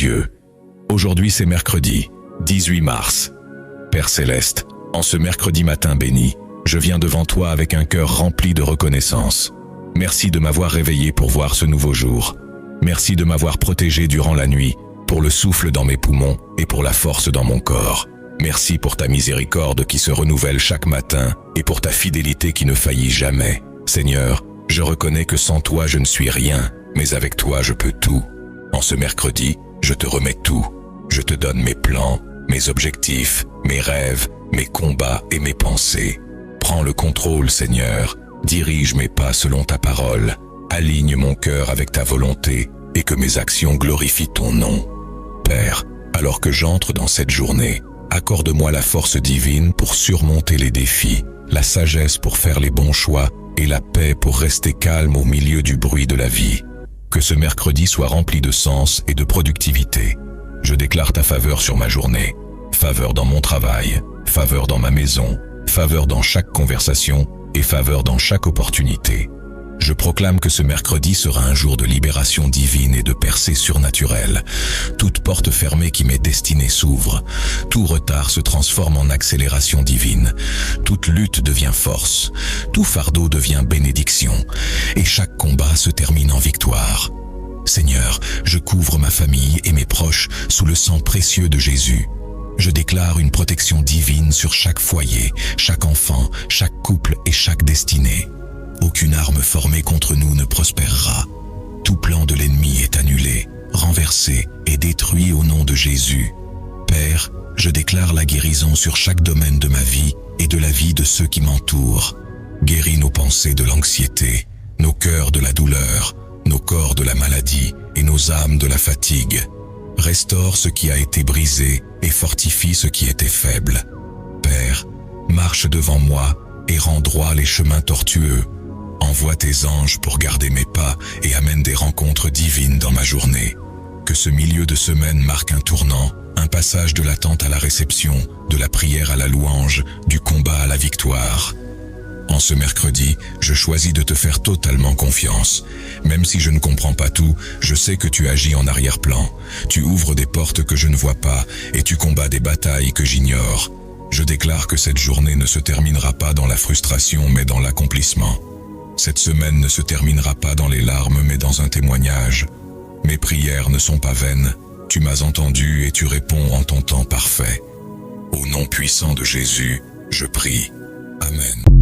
Dieu. Aujourd'hui c'est mercredi, 18 mars. Père Céleste, en ce mercredi matin béni, je viens devant toi avec un cœur rempli de reconnaissance. Merci de m'avoir réveillé pour voir ce nouveau jour. Merci de m'avoir protégé durant la nuit, pour le souffle dans mes poumons et pour la force dans mon corps. Merci pour ta miséricorde qui se renouvelle chaque matin et pour ta fidélité qui ne faillit jamais. Seigneur, je reconnais que sans toi je ne suis rien, mais avec toi je peux tout. En ce mercredi, je te remets tout. Je te donne mes plans, mes objectifs, mes rêves, mes combats et mes pensées. Prends le contrôle, Seigneur. Dirige mes pas selon ta parole. Aligne mon cœur avec ta volonté et que mes actions glorifient ton nom. Père, alors que j'entre dans cette journée, accorde-moi la force divine pour surmonter les défis, la sagesse pour faire les bons choix et la paix pour rester calme au milieu du bruit de la vie. Que ce mercredi soit rempli de sens et de productivité. Je déclare ta faveur sur ma journée, faveur dans mon travail, faveur dans ma maison, faveur dans chaque conversation et faveur dans chaque opportunité. Je proclame que ce mercredi sera un jour de libération divine et de percée surnaturelle. Toute porte fermée qui m'est destinée s'ouvre. Tout retard se transforme en accélération divine. Toute lutte devient force. Tout fardeau devient bénédiction. Et chaque combat se termine en victoire. Seigneur, je couvre ma famille et mes proches sous le sang précieux de Jésus. Je déclare une protection divine sur chaque foyer, chaque enfant, chaque couple et chaque destinée. Aucune arme formée contre nous ne prospérera. Tout plan de l'ennemi est annulé, renversé et détruit au nom de Jésus. Père, je déclare la guérison sur chaque domaine de ma vie et de la vie de ceux qui m'entourent. Guéris nos pensées de l'anxiété, nos cœurs de la douleur, nos corps de la maladie et nos âmes de la fatigue. Restaure ce qui a été brisé et fortifie ce qui était faible. Père, marche devant moi et rends droit les chemins tortueux. Envoie tes anges pour garder mes pas et amène des rencontres divines dans ma journée. Que ce milieu de semaine marque un tournant, un passage de l'attente à la réception, de la prière à la louange, du combat à la victoire. En ce mercredi, je choisis de te faire totalement confiance. Même si je ne comprends pas tout, je sais que tu agis en arrière-plan. Tu ouvres des portes que je ne vois pas et tu combats des batailles que j'ignore. Je déclare que cette journée ne se terminera pas dans la frustration mais dans l'accomplissement. Cette semaine ne se terminera pas dans les larmes mais dans un témoignage. Mes prières ne sont pas vaines. Tu m'as entendu et tu réponds en ton temps parfait. Au nom puissant de Jésus, je prie. Amen.